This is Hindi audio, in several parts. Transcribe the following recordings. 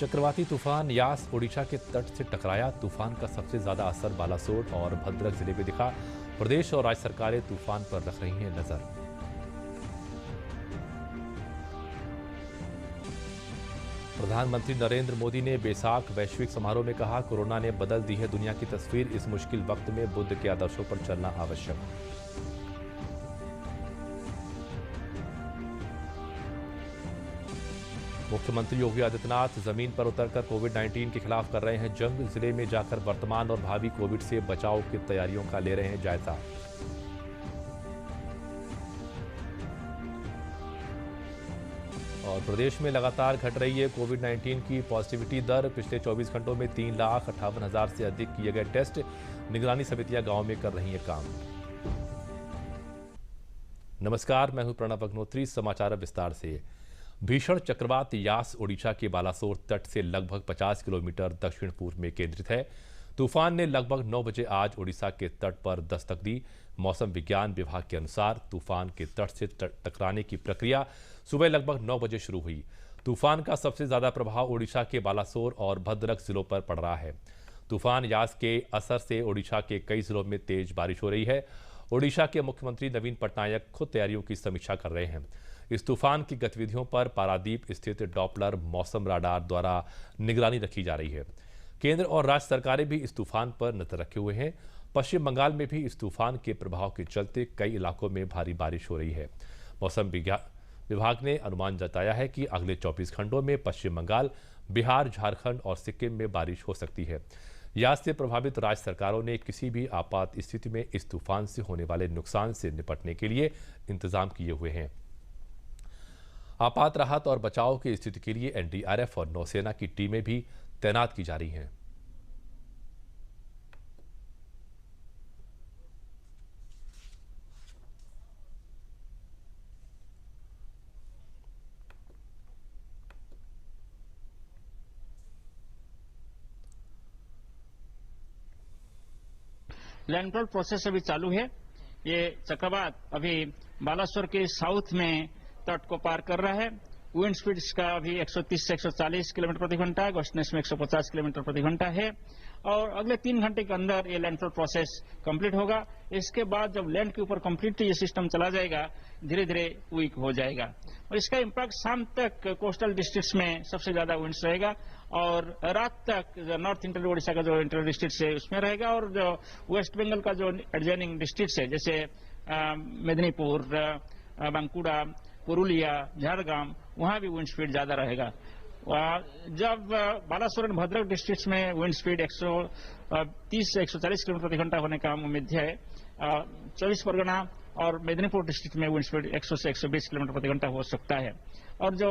चक्रवाती तूफान यास ओडिशा के तट से टकराया। तूफान का सबसे ज्यादा असर बालासोर और भद्रक जिले में दिखा। प्रदेश और राज्य सरकारें तूफान पर रख रही हैं नजर। प्रधानमंत्री नरेंद्र मोदी ने बैसाख वैश्विक समारोह में कहा, कोरोना ने बदल दी है दुनिया की तस्वीर। इस मुश्किल वक्त में बुद्ध के आदर्शों पर चलना आवश्यक। मुख्यमंत्री योगी आदित्यनाथ जमीन पर उतरकर कोविड-19 के खिलाफ कर रहे हैं जंग। जिले में जाकर वर्तमान और भावी कोविड से बचाव की तैयारियों का ले रहे हैं जायजा। और प्रदेश में लगातार घट रही है कोविड-19 की पॉजिटिविटी दर। पिछले 24 घंटों में 3,58,000 से अधिक किए गए टेस्ट। निगरानी समितियां गांव में कर रही हैं काम। नमस्कार, मैं हूं प्रणव अग्नोत्री। समाचार विस्तार से। भीषण चक्रवात यास ओडिशा के बालासोर तट से लगभग 50 किलोमीटर दक्षिण पूर्व में केंद्रित है। तूफान ने लगभग 9 बजे आज ओडिशा के तट पर दस्तक दी। मौसम विज्ञान विभाग के अनुसार तूफान के तट से टकराने की प्रक्रिया सुबह लगभग 9 बजे शुरू हुई। तूफान का सबसे ज्यादा प्रभाव ओडिशा के बालासोर और भद्रक जिलों पर पड़ रहा है। तूफान यास के असर से ओडिशा के कई जिलों में तेज बारिश हो रही है। ओडिशा के मुख्यमंत्री नवीन पटनायक खुद तैयारियों की समीक्षा कर रहे हैं। इस तूफान की गतिविधियों पर पारादीप स्थित डॉपलर मौसम राडार द्वारा निगरानी रखी जा रही है। केंद्र और राज्य सरकारें भी इस तूफान पर नजर रखे हुए हैं। पश्चिम बंगाल में भी इस तूफान के प्रभाव के चलते कई इलाकों में भारी बारिश हो रही है। मौसम विभाग ने अनुमान जताया है कि अगले 24 घंटों में पश्चिम बंगाल, बिहार, झारखंड और सिक्किम में बारिश हो सकती है। यास से प्रभावित राज्य सरकारों ने किसी भी आपात स्थिति में इस तूफान से होने वाले नुकसान से निपटने के लिए इंतजाम किए हुए हैं। आपात राहत और बचाव की स्थिति के लिए एनडीआरएफ और नौसेना की टीमें भी तैनात की जा रही हैं। लैंडफॉल प्रोसेस अभी चालू है। ये चक्रवात अभी बालासोर के साउथ में तट को पार कर रहा है। विंड स्पीड इसका अभी 130 से 140 किलोमीटर प्रति घंटा, गस्टनेस में 150 किलोमीटर प्रति घंटा है। और अगले 3 घंटे के अंदर ये लैंडफॉल प्रोसेस कंप्लीट होगा। इसके बाद जब लैंड के ऊपर कंप्लीटली ये सिस्टम चला जाएगा, धीरे धीरे वीक हो जाएगा और इसका इम्पैक्ट शाम तक कोस्टल डिस्ट्रिक्ट्स में सबसे ज्यादा विंड्स रहेगा और रात तक नॉर्थ इंटर ओडिशा का जो इंटर डिस्ट्रिक्ट है उसमें रहेगा और जो वेस्ट बंगाल का जो एडजॉइनिंग डिस्ट्रिक्ट है जैसे मेदिनीपुर, बांकुड़ा, पुरुलिया, झारग्राम, वहां भी विंड स्पीड ज्यादा रहेगा। जब बालासोर और भद्रक डिस्ट्रिक्ट में विंड स्पीड 130 से 140 किलोमीटर प्रति घंटा होने का उम्मीद है। 24 परगना और मेदिनीपुर डिस्ट्रिक्ट में विंड स्पीड 100 से 120 किलोमीटर प्रति घंटा हो सकता है और जो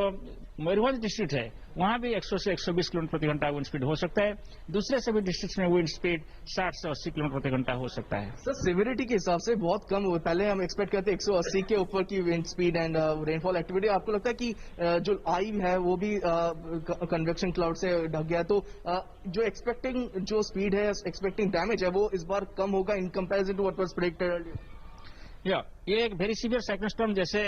मयूरभंज डिस्ट्रिक्ट है वहां भी 100 से 120 किलोमीटर प्रति घंटा विंड स्पीड हो सकता है। दूसरे सभी डिस्ट्रिक्ट में विंड स्पीड 60 से 80 किलोमीटर प्रति घंटा हो सकता है। सर, सिविरिटी के हिसाब से बहुत कम हुआ। पहले हम एक्सपेक्ट करते 180 के ऊपर की wind speed and rainfall activity. आपको लगता है कि जो आई है वो भी कन्वेक्शन क्लाउड से ढक गया, तो जो जो स्पीड है, एक्सपेक्टिंग डैमेज है, वो इस बार कम होगा in comparison to what was predicted? ये एक वेरी सीवियर साइक्लोन स्टॉर्म जैसे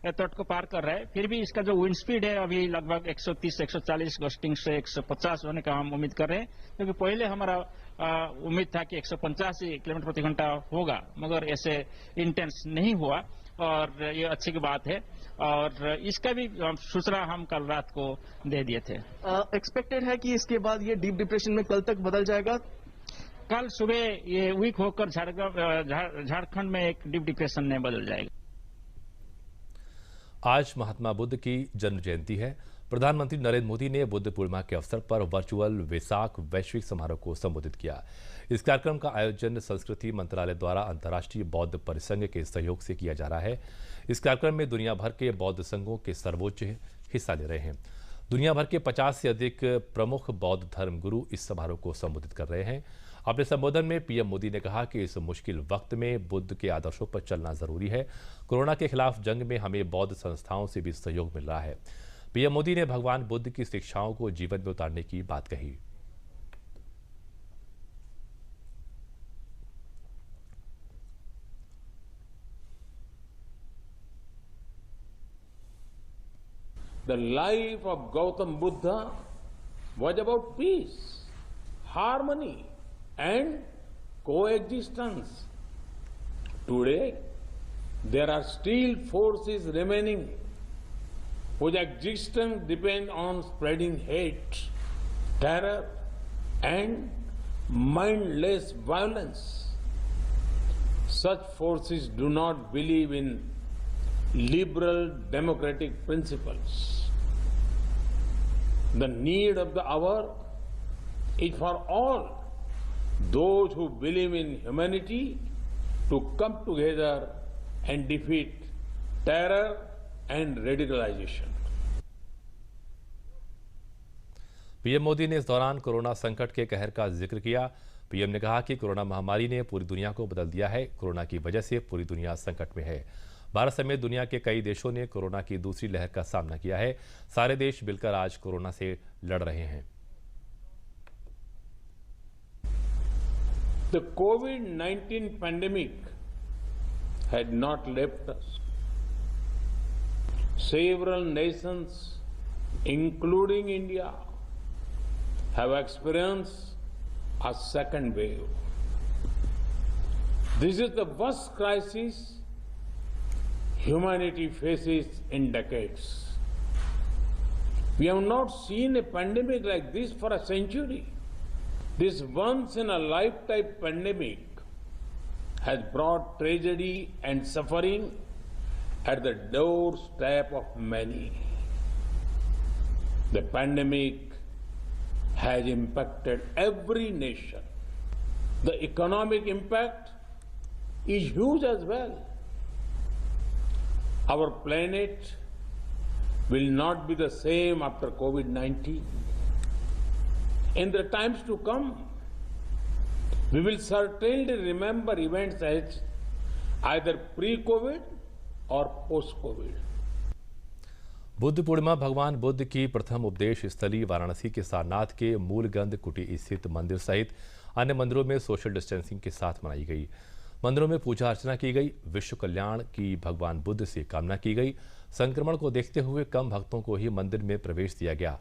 तट को पार कर रहा है। फिर भी इसका जो विंड स्पीड है अभी लगभग 130 से 140, गस्टिंग से 150 होने का हम उम्मीद कर रहे हैं, क्योंकि पहले हमारा उम्मीद था कि 185 किलोमीटर प्रति घंटा होगा, मगर ऐसे इंटेंस नहीं हुआ और ये अच्छी की बात है और इसका भी सूचना हम कल रात को दे दिए थे। एक्सपेक्टेड है कि इसके बाद ये डीप डिप्रेशन में कल तक बदल जाएगा। कल सुबह ये वीक होकर झारखंड में एक डीप डिप्रेशन में बदल जाएगा। आज महात्मा बुद्ध की जन्म जयंती है। प्रधानमंत्री नरेंद्र मोदी ने बुद्ध पूर्णिमा के अवसर पर वर्चुअल बैसाख वैश्विक समारोह को संबोधित किया। इस कार्यक्रम का आयोजन संस्कृति मंत्रालय द्वारा अंतर्राष्ट्रीय बौद्ध परिसंघ के सहयोग से किया जा रहा है। इस कार्यक्रम में दुनिया भर के बौद्ध संघों के सर्वोच्च हिस्सा ले रहे हैं। दुनिया भर के 50 से अधिक प्रमुख बौद्ध धर्म गुरु इस समारोह को संबोधित कर रहे हैं। अपने संबोधन में पीएम मोदी ने कहा कि इस मुश्किल वक्त में बुद्ध के आदर्शों पर चलना जरूरी है। कोरोना के खिलाफ जंग में हमें बौद्ध संस्थाओं से भी सहयोग मिल रहा है। पीएम मोदी ने भगवान बुद्ध की शिक्षाओं को जीवन में उतारने की बात कही। The life of Gautam Buddha was about peace, harmony, and coexistence. Today, there are still forces remaining whose existence depends on spreading hate, terror, and mindless violence. Such forces do not believe in liberal democratic principles. The need of the hour is for all those who believe in humanity to come together and defeat terror and radicalization. PM Modi ने इस दौरान कोरोना संकट के कहर का जिक्र किया। पीएम ने कहा कि कोरोना महामारी ने पूरी दुनिया को बदल दिया है। कोरोना की वजह से पूरी दुनिया संकट में है। भारत समेत दुनिया के कई देशों ने कोरोना की दूसरी लहर का सामना किया है। सारे देश मिलकर आज कोरोना से लड़ रहे हैं। The COVID-19 pandemic had not left us. Several nations, including India, have experienced a second wave. This is the worst crisis humanity faces in decades. We have not seen a pandemic like this for a century. This once-in-a-lifetime pandemic has brought tragedy and suffering at the doorstep of many. The pandemic has impacted every nation. The economic impact is huge as well. Our planet will not be the same after COVID-19. In the times to come, we will certainly remember events as either pre-COVID or post-COVID. Buddha Purnima भगवान बुद्ध की प्रथम उपदेश स्थली वाराणसी के सारनाथ के मूलगंध कुटी स्थित मंदिर सहित अन्य मंदिरों में सोशल डिस्टेंसिंग के साथ मनाई गई। मंदिरों में पूजा अर्चना की गई। विश्व कल्याण की भगवान बुद्ध से कामना की गई। संक्रमण को देखते हुए कम भक्तों को ही मंदिर में प्रवेश दिया गया।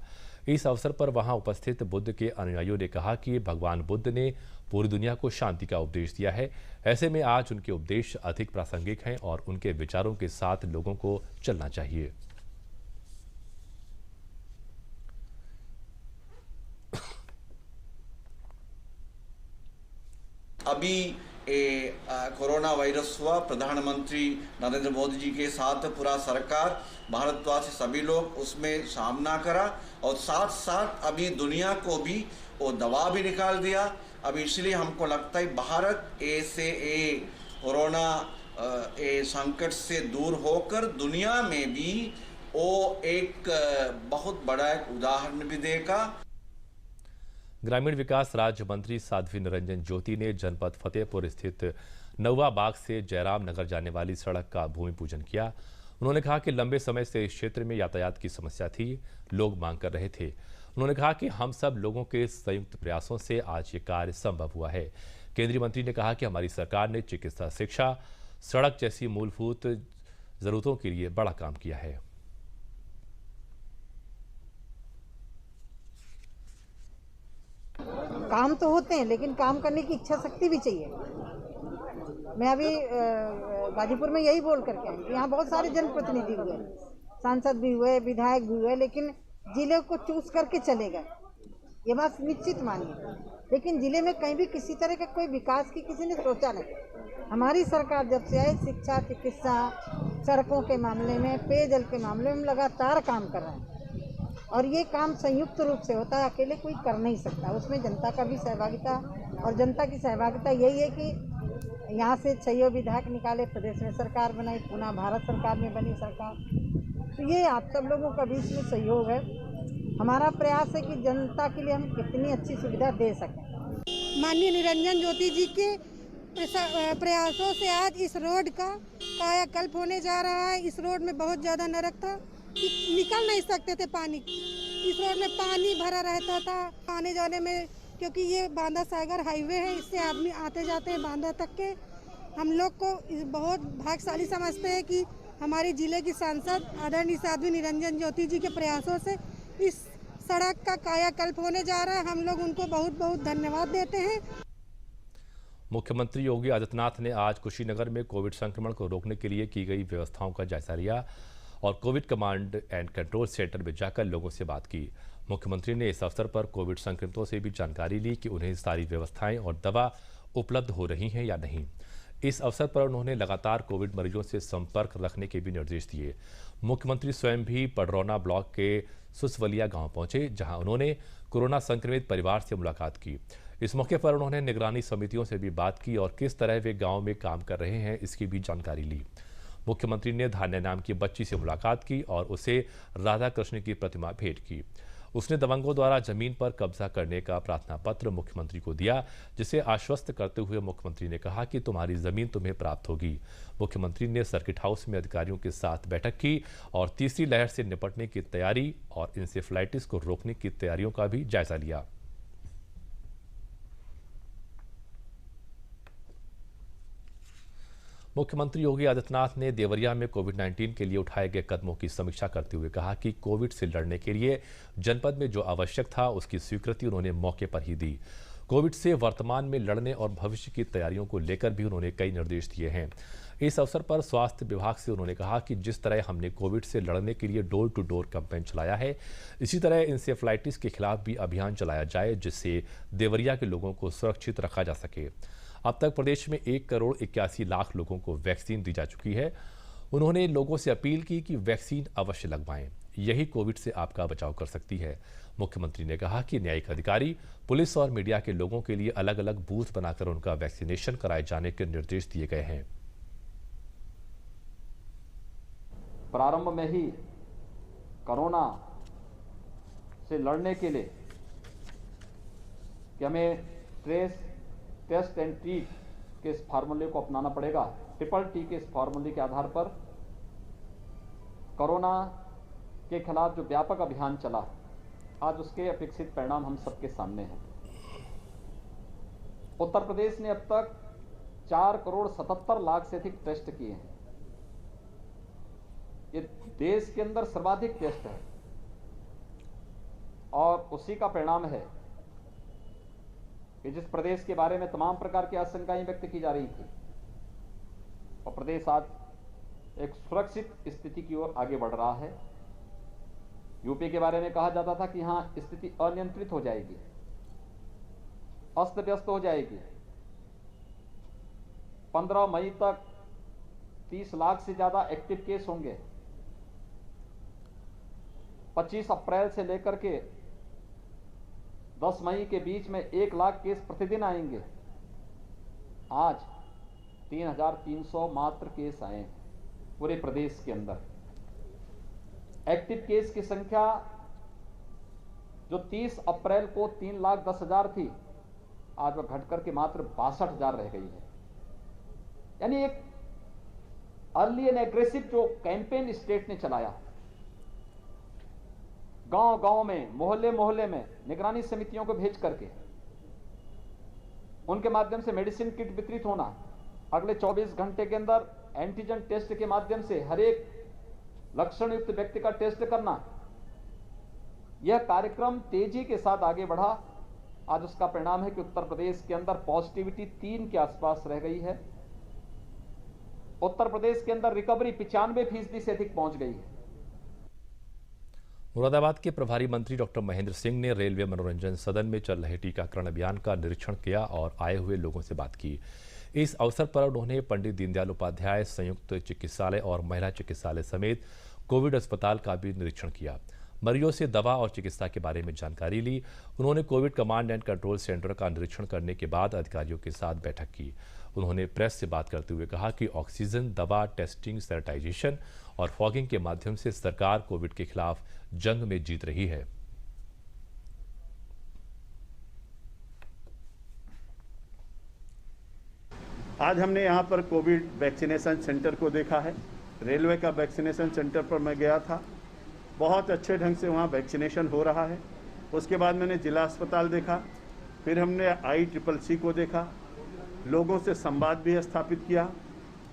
इस अवसर पर वहां उपस्थित बुद्ध के अनुयायियों ने कहा कि भगवान बुद्ध ने पूरी दुनिया को शांति का उपदेश दिया है। ऐसे में आज उनके उपदेश अधिक प्रासंगिक हैं और उनके विचारों के साथ लोगों को चलना चाहिए। अभी कोरोना वायरस हुआ, प्रधानमंत्री नरेंद्र मोदी जी के साथ पूरा सरकार, भारतवासी सभी लोग उसमें सामना करा और साथ साथ अभी दुनिया को भी वो दवा भी निकाल दिया। अब इसलिए हमको लगता है भारत ऐसे कोरोना संकट से दूर होकर दुनिया में भी वो एक बहुत बड़ा एक उदाहरण भी देगा। ग्रामीण विकास राज्य मंत्री साध्वी निरंजन ज्योति ने जनपद फतेहपुर स्थित नौवा बाग से जयराम नगर जाने वाली सड़क का भूमि पूजन किया। उन्होंने कहा कि लंबे समय से इस क्षेत्र में यातायात की समस्या थी, लोग मांग कर रहे थे। उन्होंने कहा कि हम सब लोगों के संयुक्त प्रयासों से आज ये कार्य संभव हुआ है। केंद्रीय मंत्री ने कहा कि हमारी सरकार ने चिकित्सा, शिक्षा, सड़क जैसी मूलभूत जरूरतों के लिए बड़ा काम किया है। काम तो होते हैं लेकिन काम करने की इच्छा शक्ति भी चाहिए। मैं अभी गाजीपुर में यही बोल करके आई कि यहाँ बहुत सारे जनप्रतिनिधि हुए, सांसद भी हुए, विधायक भी हुए, लेकिन जिले को चूज करके चले गए, ये बात निश्चित मानिए। लेकिन जिले में कहीं भी किसी तरह का कोई विकास की किसी ने सोचा नहीं। हमारी सरकार जब से आई, शिक्षा, चिकित्सा, सड़कों के मामले में, पेयजल के मामले में लगातार काम कर रहे हैं और ये काम संयुक्त रूप से होता है, अकेले कोई कर नहीं सकता। उसमें जनता का भी सहभागिता, और जनता की सहभागिता यही है कि यहाँ से 6 विधायक निकाले, प्रदेश में सरकार बनाई, पुनः भारत सरकार में बनी सरकार। तो ये आप सब लोगों का भी इसमें सहयोग है। हमारा प्रयास है कि जनता के लिए हम कितनी अच्छी सुविधा दे सकें। माननीय निरंजन ज्योति जी के प्रयासों से आज इस रोड का कायाकल्प होने जा रहा है। इस रोड में बहुत ज़्यादा नरक था, निकल नहीं सकते थे पानी। इस रोड में पानी भरा रहता था आने जाने में, क्योंकि ये बांदा सागर हाईवे है, इससे आदमी आते जाते हैं बांदा तक के। हम लोग को बहुत भाग्यशाली समझते हैं कि हमारे जिले की सांसद आदरणीय साध्वी निरंजन ज्योति जी के प्रयासों से इस सड़क का कायाकल्प होने जा रहा है। हम लोग उनको बहुत बहुत धन्यवाद देते हैं। मुख्यमंत्री योगी आदित्यनाथ ने आज कुशीनगर में कोविड संक्रमण को रोकने के लिए की गई व्यवस्थाओं का जायजा लिया और Covid command and control centre में जाकर लोगों से बात की। मुख्यमंत्री ने इस अवसर पर कोविड संक्रमितों से भी जानकारी ली कि उन्हें सारी व्यवस्थाएं और दवा उपलब्ध हो रही हैं या नहीं। इस अवसर पर उन्होंने लगातार कोविड मरीजों से संपर्क रखने के भी निर्देश दिए। मुख्यमंत्री स्वयं भी पडरौना ब्लॉक के सुसवलिया गांव पहुंचे, जहां उन्होंने कोरोना संक्रमित परिवार से मुलाकात की। इस मौके पर उन्होंने निगरानी समितियों से भी बात की और किस तरह वे गांव में काम कर रहे हैं इसकी भी जानकारी ली। मुख्यमंत्री ने धान्य नाम की बच्ची से मुलाकात की और उसे राधा कृष्ण की प्रतिमा भेंट की। उसने दबंगों द्वारा जमीन पर कब्जा करने का प्रार्थना पत्र मुख्यमंत्री को दिया, जिसे आश्वस्त करते हुए मुख्यमंत्री ने कहा कि तुम्हारी जमीन तुम्हें प्राप्त होगी। मुख्यमंत्री ने सर्किट हाउस में अधिकारियों के साथ बैठक की और तीसरी लहर से निपटने की तैयारी और इंसेफ्लाइटिस को रोकने की तैयारियों का भी जायजा लिया। मुख्यमंत्री योगी आदित्यनाथ ने देवरिया में कोविड-19 के लिए उठाए गए कदमों की समीक्षा करते हुए कहा कि कोविड से लड़ने के लिए जनपद में जो आवश्यक था उसकी स्वीकृति उन्होंने मौके पर ही दी। कोविड से वर्तमान में लड़ने और भविष्य की तैयारियों को लेकर भी उन्होंने कई निर्देश दिए हैं। इस अवसर पर स्वास्थ्य विभाग से उन्होंने कहा कि जिस तरह हमने कोविड से लड़ने के लिए डोर टू डोर कैंपेन चलाया है, इसी तरह इंसेफ्लाइटिस के खिलाफ भी अभियान चलाया जाए, जिससे देवरिया के लोगों को सुरक्षित रखा जा सके। अब तक प्रदेश में 1,81,00,000 लोगों को वैक्सीन दी जा चुकी है। उन्होंने लोगों से अपील की कि वैक्सीन अवश्य लगवाएं, यही कोविड से आपका बचाव कर सकती है। मुख्यमंत्री ने कहा कि न्यायिक अधिकारी, पुलिस और मीडिया के लोगों के लिए अलग अलग बूथ बनाकर उनका वैक्सीनेशन कराए जाने के निर्देश दिए गए हैं। प्रारंभ में ही कोरोना से लड़ने के लिए कि हमें ट्रेस, टेस्ट एंड ट्रीट के इस फार्मूले को अपनाना पड़ेगा। ट्रिपल टी के इस फार्मूले के आधार पर कोरोना के खिलाफ जो व्यापक अभियान चला, आज उसके अपेक्षित परिणाम हम सबके सामने हैं। उत्तर प्रदेश ने अब तक 4,77,00,000 से अधिक टेस्ट किए हैं। ये देश के अंदर सर्वाधिक टेस्ट है और उसी का परिणाम है कि जिस प्रदेश के बारे में तमाम प्रकार की आशंकाएं व्यक्त की जा रही थी, और प्रदेश आज एक सुरक्षित स्थिति की ओर आगे बढ़ रहा है। यूपी के बारे में कहा जाता था कि यहां स्थिति अनियंत्रित हो जाएगी, अस्त व्यस्त हो जाएगी। 15 मई तक 30 लाख से ज्यादा एक्टिव केस होंगे। 25 अप्रैल से लेकर के 10 मई के बीच में 1 लाख केस प्रतिदिन आएंगे। आज 3,300 मात्र केस आए पूरे प्रदेश के अंदर। एक्टिव केस की संख्या जो 30 अप्रैल को 3,10,000 थी, आज वह घटकर के मात्र 62,000 रह गई है। यानी एक अर्ली एंड एग्रेसिव जो कैंपेन स्टेट ने चलाया, गांव गांव में, मोहल्ले मोहल्ले में निगरानी समितियों को भेज करके उनके माध्यम से मेडिसिन किट वितरित होना, अगले 24 घंटे के अंदर एंटीजन टेस्ट के माध्यम से हर एक लक्षण युक्त व्यक्ति का टेस्ट करना, यह कार्यक्रम तेजी के साथ आगे बढ़ा। आज उसका परिणाम है कि उत्तर प्रदेश के अंदर पॉजिटिविटी 3 के आसपास रह गई है। उत्तर प्रदेश के अंदर रिकवरी 95% से अधिक पहुंच गई है। मुरादाबाद के प्रभारी मंत्री डॉक्टर महेंद्र सिंह ने रेलवे मनोरंजन सदन में चल रहे टीकाकरण अभियान का निरीक्षण किया और आए हुए लोगों से बात की। इस अवसर पर उन्होंने पंडित दीनदयाल उपाध्याय संयुक्त चिकित्सालय और महिला चिकित्सालय समेत कोविड अस्पताल का भी निरीक्षण किया। मरीजों से दवा और चिकित्सा के बारे में जानकारी ली। उन्होंने Covid command and control centre का निरीक्षण करने के बाद अधिकारियों के साथ बैठक की। उन्होंने प्रेस से बात करते हुए कहा कि ऑक्सीजन, दवा, टेस्टिंग, सैनिटाइजेशन और फॉगिंग के माध्यम से सरकार कोविड के खिलाफ जंग में जीत रही है। आज हमने यहाँ पर कोविड वैक्सीनेशन सेंटर को देखा है। रेलवे का वैक्सीनेशन सेंटर पर मैं गया था, बहुत अच्छे ढंग से वहाँ वैक्सीनेशन हो रहा है। उसके बाद मैंने जिला अस्पताल देखा, फिर हमने ICCC को देखा, लोगों से संवाद भी स्थापित किया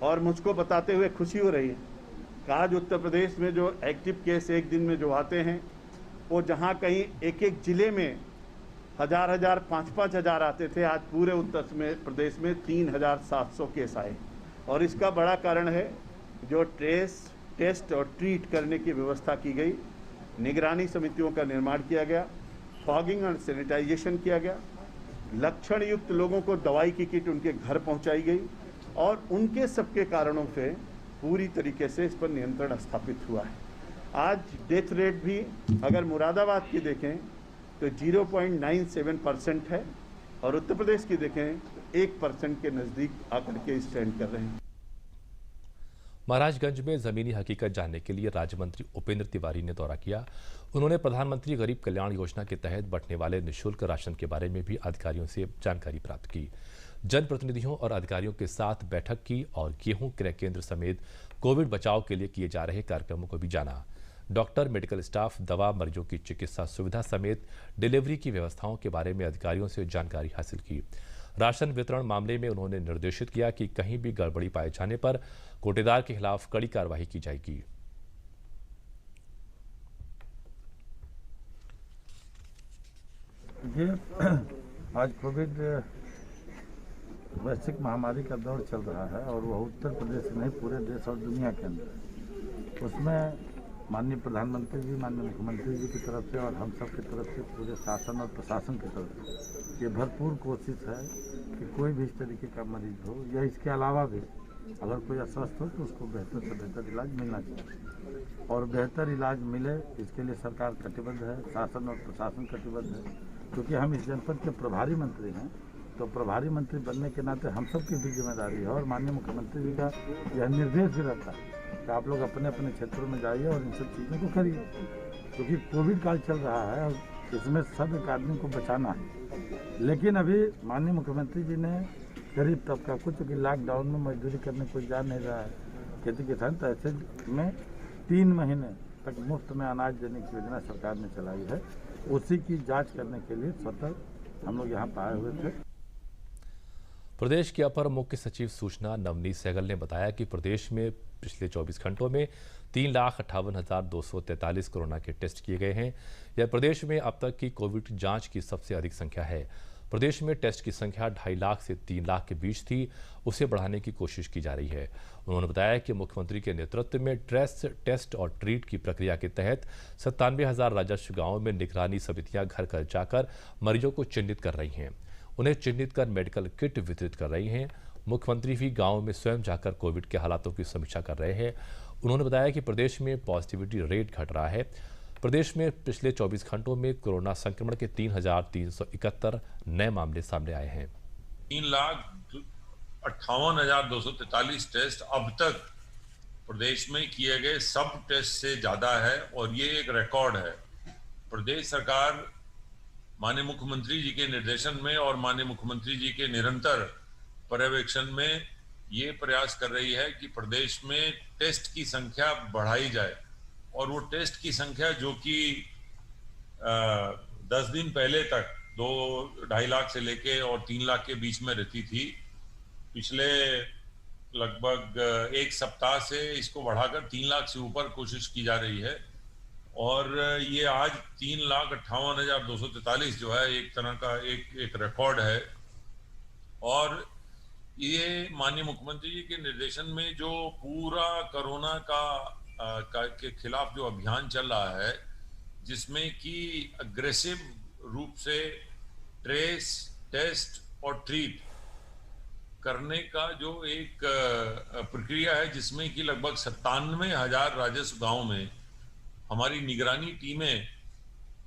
और मुझको बताते हुए खुशी हो रही है कि आज उत्तर प्रदेश में जो एक्टिव केस एक दिन में जो आते हैं वो जहाँ कहीं एक एक जिले में हजार 5,000 आते थे, आज पूरे उत्तर प्रदेश में 3,700 केस आए। और इसका बड़ा कारण है जो टेस्ट और ट्रीट करने की व्यवस्था की गई, निगरानी समितियों का निर्माण किया गया, फॉगिंग और सैनिटाइजेशन किया गया, लक्षण युक्त लोगों को दवाई की किट उनके घर पहुंचाई गई और उनके सबके कारणों से पूरी तरीके से इस पर नियंत्रण स्थापित हुआ है। आज डेथ रेट भी अगर मुरादाबाद की देखें तो 0.97% है और उत्तर प्रदेश की देखें तो 1% के नज़दीक आकर के स्टैंड कर रहे हैं। महाराजगंज में जमीनी हकीकत जानने के लिए राज्य मंत्री उपेंद्र तिवारी ने दौरा किया। उन्होंने प्रधानमंत्री गरीब कल्याण योजना के तहत बंटने वाले निःशुल्क राशन के बारे में भी अधिकारियों से जानकारी प्राप्त की। जनप्रतिनिधियों और अधिकारियों के साथ बैठक की और गेहूं क्रय केंद्र समेत कोविड बचाव के लिए किए जा रहे कार्यक्रमों को भी जाना। डॉक्टर, मेडिकल स्टाफ, दवा, मरीजों की चिकित्सा सुविधा समेत डिलीवरी की व्यवस्थाओं के बारे में अधिकारियों से जानकारी हासिल की। राशन वितरण मामले में उन्होंने निर्देशित किया कि कहीं भी गड़बड़ी पाए जाने पर कोटेदार के खिलाफ कड़ी कार्रवाई की जाएगी। आज कोविड वैश्विक महामारी का दौर चल रहा है और वह उत्तर प्रदेश नहीं पूरे देश और दुनिया के अंदर, उसमें माननीय प्रधानमंत्री जी, माननीय मुख्यमंत्री जी की तरफ से और हम सब की तरफ से पूरे शासन और प्रशासन की तरफ से ये भरपूर कोशिश है कि कोई भी इस तरीके का मरीज हो या इसके अलावा भी अगर कोई अस्वस्थ हो तो उसको बेहतर से बेहतर इलाज मिलना चाहिए और बेहतर इलाज मिले इसके लिए सरकार कटिबद्ध है, शासन और प्रशासन कटिबद्ध है। क्योंकि हम इस जनपद के प्रभारी मंत्री हैं तो प्रभारी मंत्री बनने के नाते हम सब की भी जिम्मेदारी है और माननीय मुख्यमंत्री जी का यह निर्देश भी रहता है कि आप लोग अपने अपने क्षेत्रों में जाइए और इन सब चीज़ों को करिए, क्योंकि कोविड काल चल रहा है और इसमें सब एक आदमी को बचाना है। लेकिन अभी माननीय मुख्यमंत्री जी ने गरीब तबका को, चूँकि लॉकडाउन में मजदूरी करने कोई जा नहीं रहा है खेती किसान, तो ऐसे में 3 महीने तक मुफ्त में अनाज देने की योजना सरकार ने चलाई है। उसी की जाँच करने के लिए स्वतः हम लोग यहाँ पर आए हुए थे। प्रदेश के अपर मुख्य सचिव सूचना नवनीत सहगल ने बताया कि प्रदेश में पिछले 24 घंटों में 3,58,243 कोरोना के टेस्ट किए गए हैं। यह प्रदेश में अब तक की कोविड जांच की सबसे अधिक संख्या है। प्रदेश में टेस्ट की संख्या 2.5 लाख से 3 लाख के बीच थी, उसे बढ़ाने की कोशिश की जा रही है। उन्होंने बताया कि मुख्यमंत्री के नेतृत्व में टेस्ट और ट्रीट की प्रक्रिया के तहत 97,000 राजस्व गांवों में निगरानी समितियां घर घर जाकर मरीजों को चिन्हित कर रही हैं। उन्हें चिन्हित कर मेडिकल किट वितरित कर रही हैं। मुख्यमंत्री भी गांव में स्वयं जाकर कोविड के हालातों की समीक्षा कर रहे हैं। उन्होंने बताया कि प्रदेश में पॉजिटिविटी रेट घट रहा है। प्रदेश में पिछले 24 घंटों में कोरोना संक्रमण के 3,371 नए मामले सामने आए हैं। 3,58,243 टेस्ट अब तक प्रदेश में किए गए सब टेस्ट से ज्यादा है और ये एक रिकॉर्ड है। प्रदेश सरकार माननीय मुख्यमंत्री जी के निर्देशन में और माननीय मुख्यमंत्री जी के निरंतर पर्यवेक्षण में ये प्रयास कर रही है कि प्रदेश में टेस्ट की संख्या बढ़ाई जाए और वो टेस्ट की संख्या जो कि 10 दिन पहले तक 2-2.5 लाख से लेके और 3 लाख के बीच में रहती थी, पिछले लगभग 1 सप्ताह से इसको बढ़ाकर 3 लाख से ऊपर कोशिश की जा रही है और ये आज 3,58,243 जो है एक तरह का एक रिकॉर्ड है। और ये माननीय मुख्यमंत्री जी के निर्देशन में जो पूरा कोरोना के खिलाफ जो अभियान चल रहा है, जिसमें कि अग्रेसिव रूप से ट्रेस, टेस्ट और ट्रीट करने का जो एक प्रक्रिया है, जिसमें कि लगभग 97,000 राजस्व गांव में हमारी निगरानी टीमें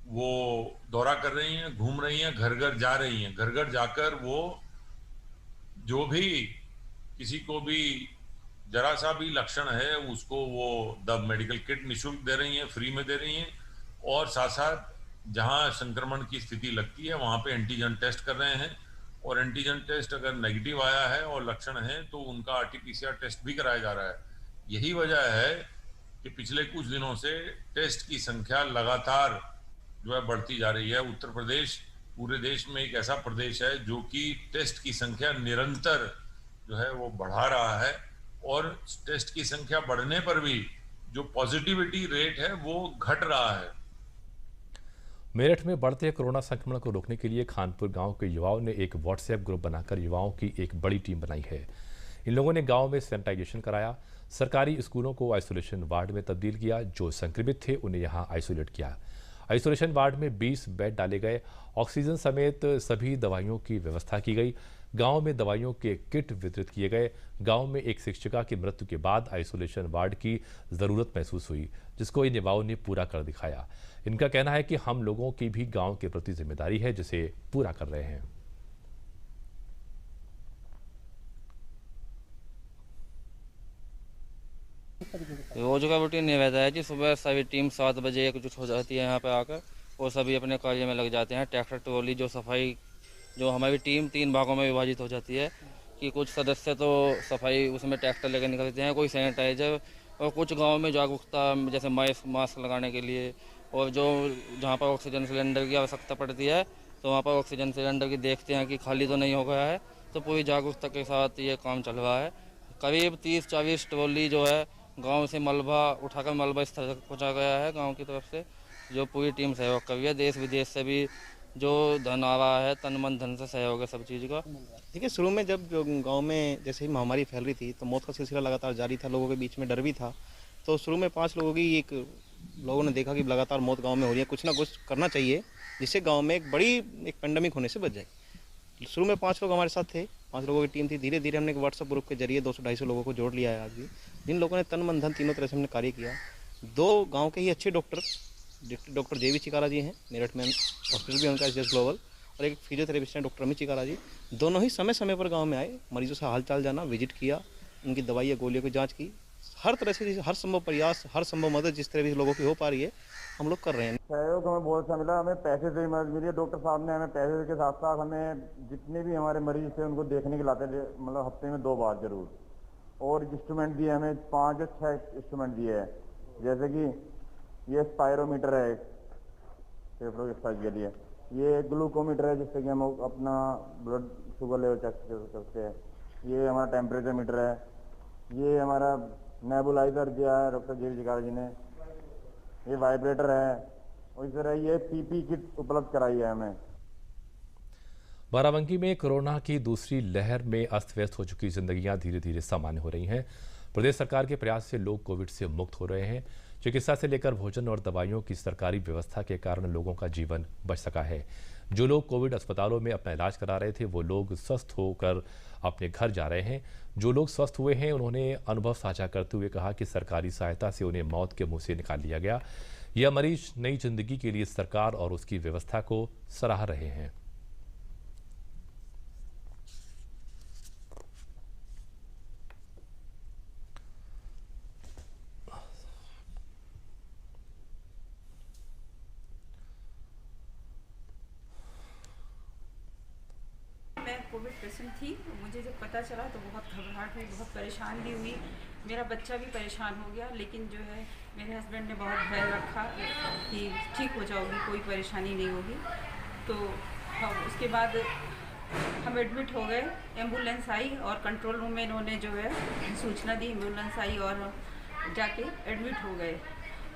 वो दौरा कर रही हैं, घूम रही हैं, घर घर जा रही हैं। घर घर जाकर वो जो भी किसी को भी जरा सा भी लक्षण है उसको वो मेडिकल किट निःशुल्क दे रही हैं, फ्री में दे रही हैं और साथ साथ जहां संक्रमण की स्थिति लगती है वहां पे एंटीजन टेस्ट कर रहे हैं और एंटीजन टेस्ट अगर नेगेटिव आया है और लक्षण है तो उनका आरटीपीसीआर टेस्ट भी कराया जा रहा है। यही वजह है कि पिछले कुछ दिनों से टेस्ट की संख्या लगातार जो है बढ़ती जा रही है। उत्तर प्रदेश पूरे देश में एक ऐसा प्रदेश है जो कि टेस्ट की संख्या निरंतर जो है वो बढ़ा रहा है और टेस्ट की संख्या बढ़ने पर भी जो पॉजिटिविटी रेट है वो घट रहा है। मेरठ में बढ़ते कोरोना संक्रमण को रोकने के लिए खानपुर गांव के युवाओं ने एक व्हाट्सएप ग्रुप बनाकर युवाओं की एक बड़ी टीम बनाई है। इन लोगों ने गांव में सैनिटाइजेशन कराया, सरकारी स्कूलों को आइसोलेशन वार्ड में तब्दील किया, जो संक्रमित थे उन्हें यहां आइसोलेट किया। आइसोलेशन वार्ड में 20 बेड डाले गए, ऑक्सीजन समेत सभी दवाइयों की व्यवस्था की गई। गांव में दवाइयों के किट वितरित किए गए। गांव में एक शिक्षिका की मृत्यु के बाद आइसोलेशन वार्ड की जरूरत महसूस हुई, जिसको इन युवाओं ने पूरा कर दिखाया। इनका कहना है कि हम लोगों की भी गांव के प्रति जिम्मेदारी है, जिसे पूरा कर रहे हैं। रोज का रूटीन ये रहता है कि सुबह सभी टीम 7 बजे एकजुट हो जाती है यहाँ पे आकर, और सभी अपने कार्य में लग जाते हैं। ट्रैक्टर ट्रॉली जो सफाई, जो हमारी टीम 3 भागों में विभाजित हो जाती है कि कुछ सदस्य तो सफाई उसमें ट्रैक्टर लेकर निकलते हैं, कोई सैनिटाइजर, और कुछ गाँव में जागरूकता जैसे मास्क लगाने के लिए, और जो जहाँ पर ऑक्सीजन सिलेंडर की आवश्यकता पड़ती है तो वहाँ पर ऑक्सीजन सिलेंडर की देखते हैं कि खाली तो नहीं हो गया है, तो पूरी जागरूकता के साथ ये काम चल रहा है। करीब 30-40 ट्रॉली जो है गांव से मलबा उठाकर मलबा स्थल तक पहुँचा गया है गांव की तरफ से, जो पूरी टीम सहयोग कर रही है। देश विदेश से भी जो धन आ रहा है, तन मन धन से सहयोग है सब चीज़ का। देखिए, शुरू में जब गांव में जैसे ही महामारी फैल रही थी तो मौत का सिलसिला लगातार जारी था, लोगों के बीच में डर भी था। तो शुरू में 5 लोगों की लोगों ने देखा कि लगातार मौत गांव में हो रही है, कुछ ना कुछ करना चाहिए जिससे गांव में एक पेंडेमिक होने से बच जाए। शुरू में 5 लोग हमारे साथ थे, 5 लोगों की टीम थी। धीरे धीरे हमने एक व्हाट्सएप ग्रुप के जरिए 200-250 लोगों को जोड़ लिया है आज भी, जिन लोगों ने तन मन धन तीनों तरह से हमने कार्य किया। 2 गाँव के ही अच्छे डॉक्टर JV चिकारा जी हैं, मेरठ में हॉस्पिटल भी उनका एसएस ग्लोबल, और एक फिजियोथेरेपिस्ट हैं डॉक्टर अमित चिकारा जी। दोनों ही समय समय पर गांव में आए, मरीजों से हालचाल जाना, विजिट किया, उनकी दवाई या गोलियों की जांच की। हर तरह से हर संभव प्रयास, हर संभव मदद जिस तरह भी लोगों की हो पा रही है हम लोग कर रहे हैं। सहयोग हमें बहुत अच्छा मिला, हमें पैसे से भी मदद मिली है। डॉक्टर साहब ने हमें पैसे के साथ साथ हमें जितने भी हमारे मरीज थे उनको देखने के लाते थे, मतलब हफ्ते में 2 बार जरूर। और इंस्ट्रूमेंट दिए हमें, 5 या 6 इंस्ट्रूमेंट दिए हैं, जैसे कि ये स्पायरोमीटर है फेफड़ों के एक्सरसाइज के लिए, ये ग्लूकोमीटर है जिससे कि हम अपना ब्लड शुगर लेवल चेक कर सकते हैं, ये हमारा टेम्परेचर मीटर है, ये हमारा नेबुलाइजर दिया है डॉक्टर JV चिकारा जी ने, ये वाइब्रेटर है, और इस तरह ये PP किट उपलब्ध कराई है हमें। बाराबंकी में कोरोना की दूसरी लहर में अस्त व्यस्त हो चुकी जिंदगियां धीरे धीरे सामान्य हो रही हैं। प्रदेश सरकार के प्रयास से लोग कोविड से मुक्त हो रहे हैं। चिकित्सा से लेकर भोजन और दवाइयों की सरकारी व्यवस्था के कारण लोगों का जीवन बच सका है। जो लोग कोविड अस्पतालों में अपना इलाज करा रहे थे वो लोग स्वस्थ होकर अपने घर जा रहे हैं। जो लोग स्वस्थ हुए हैं उन्होंने अनुभव साझा करते हुए कहा कि सरकारी सहायता से उन्हें मौत के मुंह से निकाल लिया गया। यह मरीज नई जिंदगी के लिए सरकार और उसकी व्यवस्था को सराह रहे हैं। मैं कोविड पेशेंट थी, मुझे जब पता चला तो बहुत घबराहट हुई, बहुत परेशान भी हुई। मेरा बच्चा भी परेशान हो गया, लेकिन जो है मेरे हस्बैंड ने बहुत भय रखा कि ठीक हो जाओगी, कोई परेशानी नहीं होगी। तो उसके बाद हम एडमिट हो गए। एम्बुलेंस आई और कंट्रोल रूम में इन्होंने जो है सूचना दी, एम्बुलेंस आई और जाके एडमिट हो गए।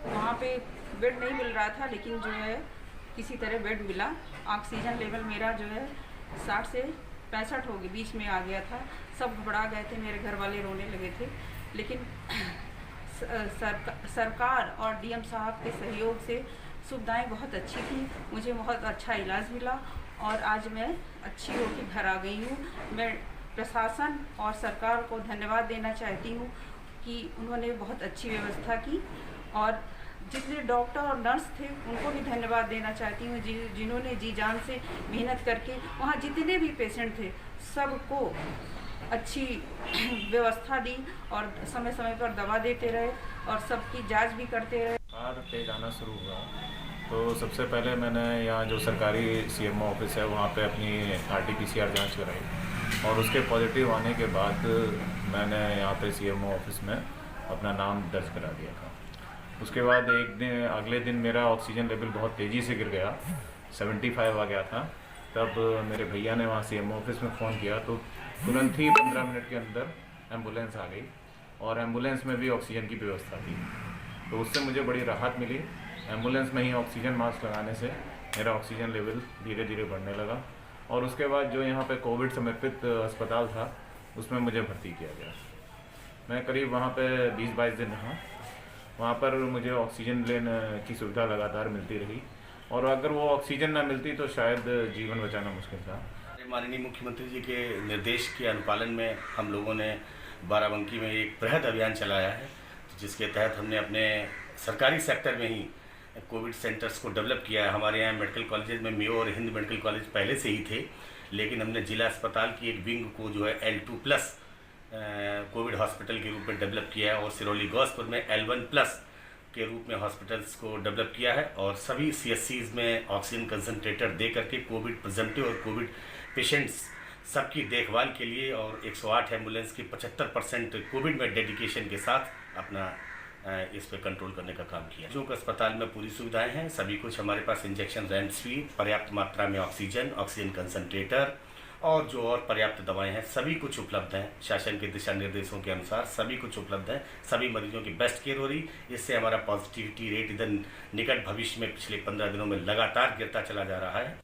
वहाँ पे बेड नहीं मिल रहा था, लेकिन जो है किसी तरह बेड मिला। ऑक्सीजन लेवल मेरा जो है 60 से 65 हो गए, बीच में आ गया था। सब घबरा गए थे, मेरे घर वाले रोने लगे थे। लेकिन सरकार और DM साहब के सहयोग से सुविधाएं बहुत अच्छी थी, मुझे बहुत अच्छा इलाज मिला और आज मैं अच्छी होकर घर आ गई हूँ। मैं प्रशासन और सरकार को धन्यवाद देना चाहती हूँ कि उन्होंने बहुत अच्छी व्यवस्था की, और जितने डॉक्टर और नर्स थे उनको भी धन्यवाद देना चाहती हूँ जिन्होंने जी जान से मेहनत करके वहाँ जितने भी पेशेंट थे सबको अच्छी व्यवस्था दी और समय समय पर दवा देते रहे और सबकी जांच भी करते रहे। बुखार तेज आना शुरू हुआ तो सबसे पहले मैंने यहाँ जो सरकारी CMO ऑफिस है वहाँ पे अपनी RT-PCR जाँच कराई, और उसके पॉजिटिव आने के बाद मैंने यहाँ पे CMO ऑफिस में अपना नाम दर्ज करा दिया था। उसके बाद अगले दिन मेरा ऑक्सीजन लेवल बहुत तेज़ी से गिर गया, 75 आ गया था। तब मेरे भैया ने वहाँ CMO ऑफिस में फ़ोन किया तो तुरंत ही 15 मिनट के अंदर एम्बुलेंस आ गई, और एम्बुलेंस में भी ऑक्सीजन की व्यवस्था थी। तो उससे मुझे बड़ी राहत मिली। एम्बुलेंस में ही ऑक्सीजन मास्क लगाने से मेरा ऑक्सीजन लेवल धीरे धीरे बढ़ने लगा और उसके बाद जो यहाँ पे कोविड समर्पित अस्पताल था उसमें मुझे भर्ती किया गया। मैं करीब वहाँ पे 20-22 दिन रहा। वहाँ पर मुझे ऑक्सीजन लेने की सुविधा लगातार मिलती रही और अगर वो ऑक्सीजन ना मिलती तो शायद जीवन बचाना मुश्किल था। माननीय मुख्यमंत्री जी के निर्देश के अनुपालन में हम लोगों ने बाराबंकी में एक बृहद अभियान चलाया है, जिसके तहत हमने अपने सरकारी सेक्टर में ही कोविड सेंटर्स को डेवलप किया है। हमारे यहाँ मेडिकल कॉलेज में मेयो और हिंद मेडिकल कॉलेज पहले से ही थे, लेकिन हमने जिला अस्पताल की एक विंग को जो है L2+ कोविड हॉस्पिटल के रूप में डेवलप किया है और सिरौली गौसपुर में L1+ के रूप में हॉस्पिटल्स को डेवलप किया है और सभी CSCs में ऑक्सीजन कंसंट्रेटर दे करके कोविड प्रिवेंटिव और कोविड पेशेंट्स सबकी देखभाल के लिए और 108 एम्बुलेंस की 75% कोविड में डेडिकेशन के साथ अपना इस पे कंट्रोल करने का काम किया। जो अस्पताल में पूरी सुविधाएं हैं, सभी कुछ हमारे पास इंजेक्शन रेमडेसिविर, पर्याप्त मात्रा में ऑक्सीजन कंसंट्रेटर और जो और पर्याप्त दवाएं हैं सभी कुछ उपलब्ध हैं। शासन के दिशा निर्देशों के अनुसार सभी कुछ उपलब्ध है। सभी मरीजों की बेस्ट केयर हो रही। इससे हमारा पॉजिटिविटी रेट इधर निकट भविष्य में पिछले 15 दिनों में लगातार गिरता चला जा रहा है।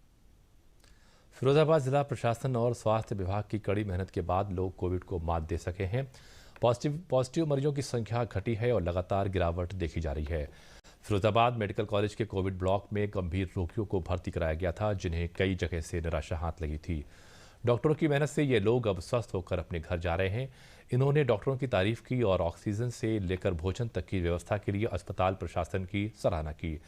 फिरोजाबाद जिला प्रशासन और स्वास्थ्य विभाग की कड़ी मेहनत के बाद लोग कोविड को मात दे सके हैं। पॉजिटिव मरीजों की संख्या घटी है और लगातार गिरावट देखी जा रही है। फिरोजाबाद मेडिकल कॉलेज के कोविड ब्लॉक में गंभीर रोगियों को भर्ती कराया गया था, जिन्हें कई जगह से निराशा हाथ लगी थी। डॉक्टरों की मेहनत से ये लोग अब स्वस्थ होकर अपने घर जा रहे हैं। इन्होंने डॉक्टरों की तारीफ की और ऑक्सीजन से लेकर भोजन तक की व्यवस्था के लिए अस्पताल प्रशासन की सराहना की।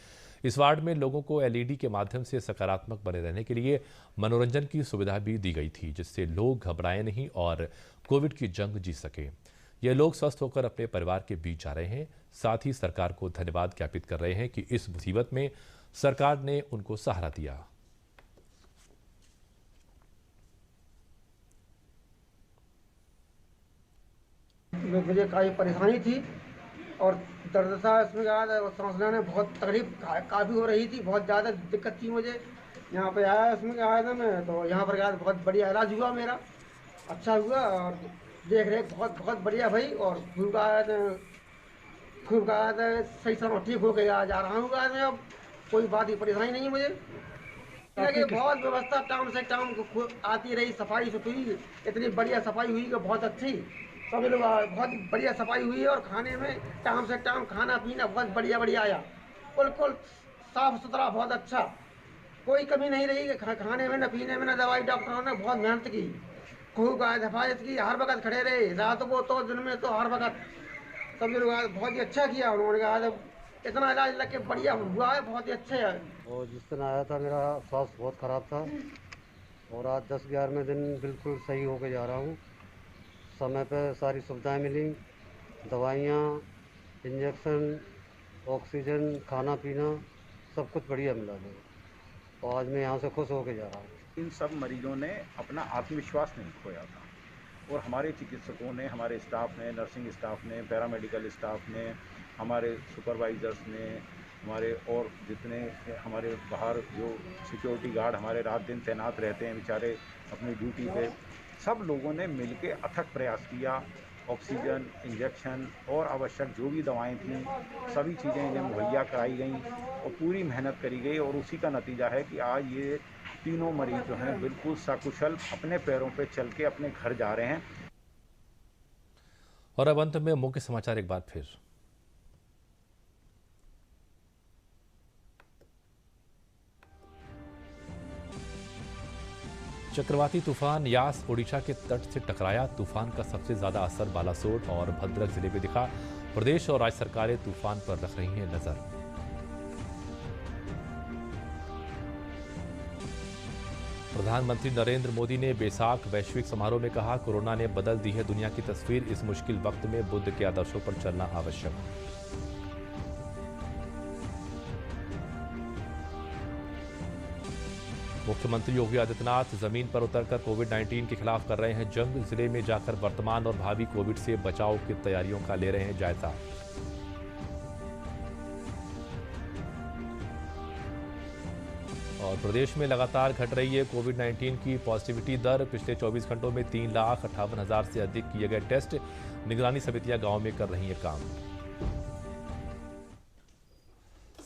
इस वार्ड में लोगों को LED के माध्यम से सकारात्मक बने रहने के लिए मनोरंजन की सुविधा भी दी गई थी, जिससे लोग घबराए नहीं और कोविड की जंग जीत सके। ये लोग स्वस्थ होकर अपने परिवार के बीच जा रहे हैं। साथ ही सरकार को धन्यवाद ज्ञापित कर रहे हैं कि इस मुसीबत में सरकार ने उनको सहारा दिया। मुझे काफ़ी परेशानी थी और दर्द था इसमें सांस लेने बहुत तकलीफ काफ़ी हो रही थी, बहुत ज़्यादा दिक्कत थी मुझे। यहाँ पे आया इसमें आया था मैं, तो यहाँ पर गया बहुत बढ़िया इलाज हुआ मेरा, अच्छा हुआ और देख रेख बहुत बढ़िया भाई। और खूब का सही समय ठीक हो गया, जा रहा हूँ मैं, अब कोई बात की परेशानी नहीं मुझे। बहुत व्यवस्था टाउन से टाउन आती रही, सफाई सुथरी इतनी बढ़िया सफाई हुई कि बहुत अच्छी, सभी लोग बहुत बढ़िया सफाई हुई है और खाने में टाइम से टाइम खाना पीना बहुत बढ़िया आया, बिल्कुल साफ सुथरा, बहुत अच्छा, कोई कमी नहीं रही खाने में, न पीने में, न दवाई। डॉक्टरों ने बहुत मेहनत की, खूब हिफाजत की, हर वक्त खड़े रहे, रात को तो दिन में तो हर वक्त सभी लोग बहुत ही अच्छा किया उन्होंने। कहा इतना इलाज लग के बढ़िया हुआ है, बहुत ही अच्छा है। और जिस दिन आया था मेरा स्वास्थ्य बहुत ख़राब था और आज 10-11वें दिन बिल्कुल सही होके जा रहा हूँ। समय पे सारी सुविधाएं मिली, दवाइयाँ, इंजेक्शन, ऑक्सीजन, खाना पीना सब कुछ बढ़िया मिला मुझे और आज मैं यहाँ से खुश होके जा रहा हूँ। इन सब मरीजों ने अपना आत्मविश्वास नहीं खोया था और हमारे चिकित्सकों ने, हमारे स्टाफ ने, नर्सिंग स्टाफ ने, पैरामेडिकल स्टाफ ने, हमारे सुपरवाइजर्स ने, हमारे और जितने हमारे बाहर जो सिक्योरिटी गार्ड हमारे रात दिन तैनात रहते हैं बेचारे अपनी ड्यूटी पे, सब लोगों ने मिलके अथक प्रयास किया। ऑक्सीजन, इंजेक्शन और आवश्यक जो भी दवाएं थीं सभी चीज़ें इन्हें मुहैया कराई गई और पूरी मेहनत करी गई और उसी का नतीजा है कि आज ये तीनों मरीज जो हैं बिल्कुल सकुशल अपने पैरों पे चल के अपने घर जा रहे हैं। और अब अंत में मुख्य समाचार एक बार फिर। चक्रवाती तूफान यास ओडिशा के तट से टकराया। तूफान का सबसे ज्यादा असर बालासोर और भद्रक जिले में दिखा। प्रदेश और राज्य सरकारें तूफान पर रख रही हैं नजर। प्रधानमंत्री नरेंद्र मोदी ने बैसाख वैश्विक समारोह में कहा, कोरोना ने बदल दी है दुनिया की तस्वीर। इस मुश्किल वक्त में बुद्ध के आदर्शों पर चलना आवश्यक। मुख्यमंत्री योगी आदित्यनाथ जमीन पर उतरकर कोविड-19 के खिलाफ कर रहे हैं जंग। जिले में जाकर वर्तमान और भावी कोविड से बचाव की तैयारियों का ले रहे हैं जायजा। और प्रदेश में लगातार घट रही है कोविड-19 की पॉजिटिविटी दर। पिछले 24 घंटों में 3,58,000 से अधिक किए गए टेस्ट। निगरानी समितियां गांव में कर रही हैं काम।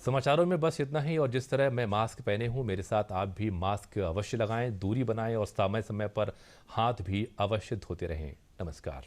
समाचारों में बस इतना ही। और जिस तरह मैं मास्क पहने हूं, मेरे साथ आप भी मास्क अवश्य लगाएं, दूरी बनाएं और समय समय पर हाथ भी अवश्य धोते रहें। नमस्कार।